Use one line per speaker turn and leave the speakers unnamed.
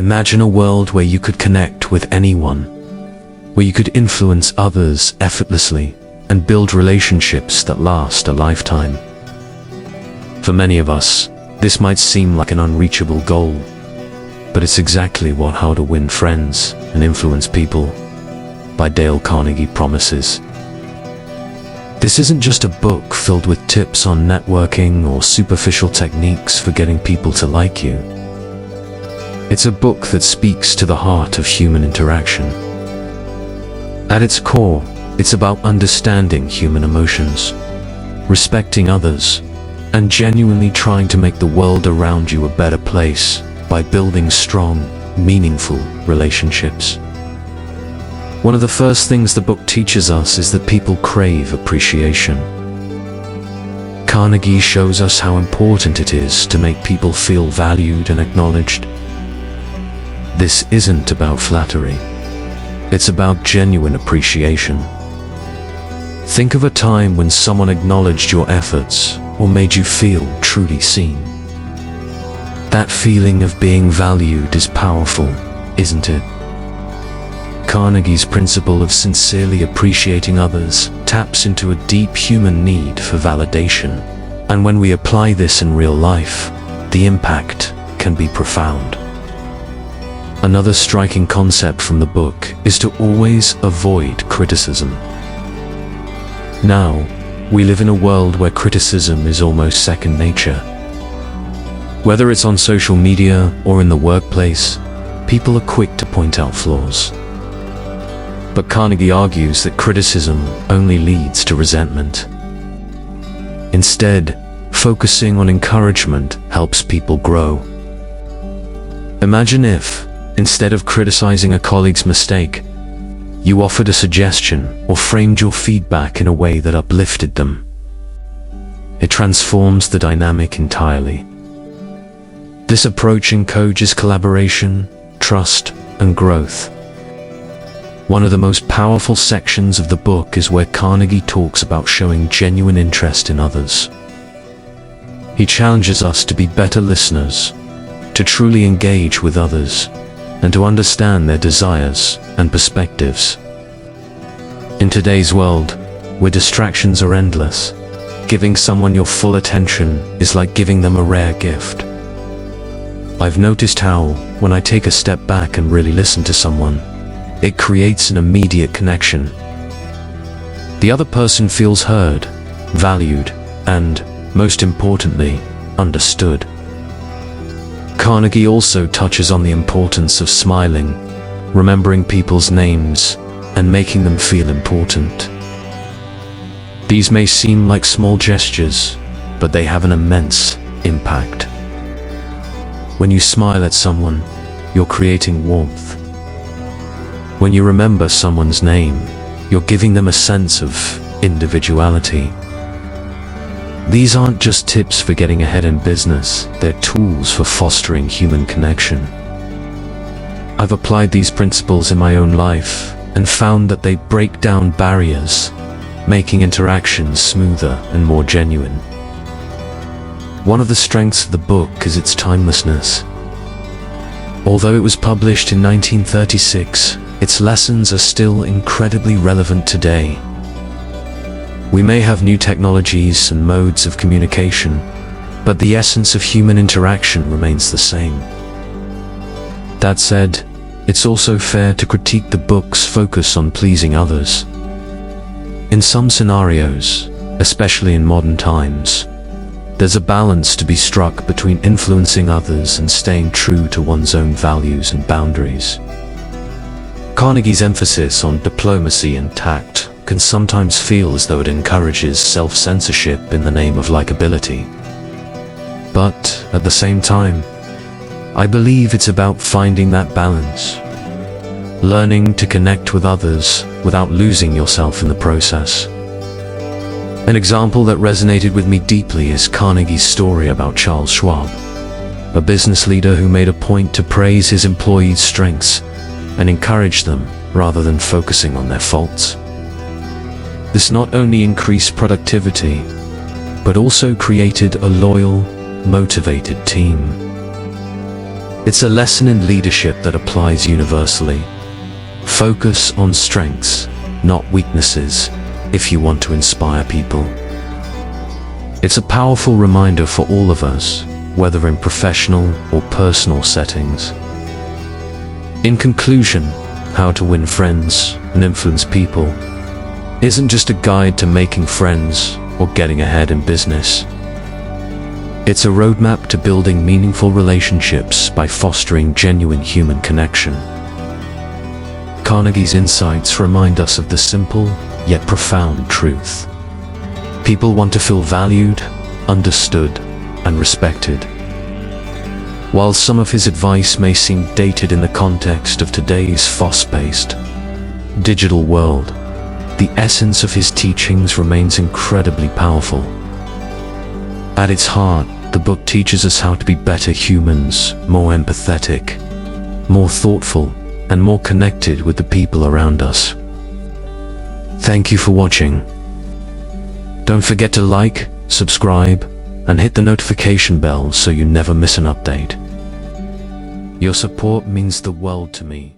Imagine a world where you could connect with anyone, where you could influence others effortlessly and build relationships that last a lifetime. For many of us, this might seem like an unreachable goal, but it's exactly what How to Win Friends and Influence People by Dale Carnegie promises. This isn't just a book filled with tips on networking or superficial techniques for getting people to like you. It's a book that speaks to the heart of human interaction. At its core, it's about understanding human emotions, respecting others, and genuinely trying to make the world around you a better place by building strong, meaningful relationships. One of the first things the book teaches us is that people crave appreciation. Carnegie shows us how important it is to make people feel valued and acknowledged. This isn't about flattery. It's about genuine appreciation. Think of a time when someone acknowledged your efforts or made you feel truly seen. That feeling of being valued is powerful, isn't it? Carnegie's principle of sincerely appreciating others taps into a deep human need for validation. And when we apply this in real life, the impact can be profound. Another striking concept from the book is to always avoid criticism. Now, we live in a world where criticism is almost second nature. Whether it's on social media or in the workplace, people are quick to point out flaws. But Carnegie argues that criticism only leads to resentment. Instead, focusing on encouragement helps people grow. Imagine if, instead of criticizing a colleague's mistake, you offered a suggestion or framed your feedback in a way that uplifted them. It transforms the dynamic entirely. This approach encourages collaboration, trust, and growth. One of the most powerful sections of the book is where Carnegie talks about showing genuine interest in others. He challenges us to be better listeners, to truly engage with others, and to understand their desires and perspectives. In today's world, where distractions are endless, giving someone your full attention is like giving them a rare gift. I've noticed how, when I take a step back and really listen to someone, it creates an immediate connection. The other person feels heard, valued, and, most importantly, understood. Carnegie also touches on the importance of smiling, remembering people's names, and making them feel important. These may seem like small gestures, but they have an immense impact. When you smile at someone, you're creating warmth. When you remember someone's name, you're giving them a sense of individuality. These aren't just tips for getting ahead in business, they're tools for fostering human connection. I've applied these principles in my own life and found that they break down barriers, making interactions smoother and more genuine. One of the strengths of the book is its timelessness. Although it was published in 1936, its lessons are still incredibly relevant today. We may have new technologies and modes of communication, but the essence of human interaction remains the same. That said, it's also fair to critique the book's focus on pleasing others. In some scenarios, especially in modern times, there's a balance to be struck between influencing others and staying true to one's own values and boundaries. Carnegie's emphasis on diplomacy and tact can sometimes feel as though it encourages self-censorship in the name of likability. But, at the same time, I believe it's about finding that balance, learning to connect with others without losing yourself in the process. An example that resonated with me deeply is Carnegie's story about Charles Schwab, a business leader who made a point to praise his employees' strengths and encourage them rather than focusing on their faults. This not only increased productivity, but also created a loyal, motivated team. It's a lesson in leadership that applies universally. Focus on strengths, not weaknesses, if you want to inspire people. It's a powerful reminder for all of us, whether in professional or personal settings. In conclusion, How to Win Friends and Influence People isn't just a guide to making friends or getting ahead in business. It's a roadmap to building meaningful relationships by fostering genuine human connection. Carnegie's insights remind us of the simple yet profound truth. People want to feel valued, understood, and respected. While some of his advice may seem dated in the context of today's fast-paced, digital world, the essence of his teachings remains incredibly powerful. At its heart, the book teaches us how to be better humans, more empathetic, more thoughtful, and more connected with the people around us. Thank you for watching. Don't forget to like, subscribe, and hit the notification bell so you never miss an update. Your support means the world to me.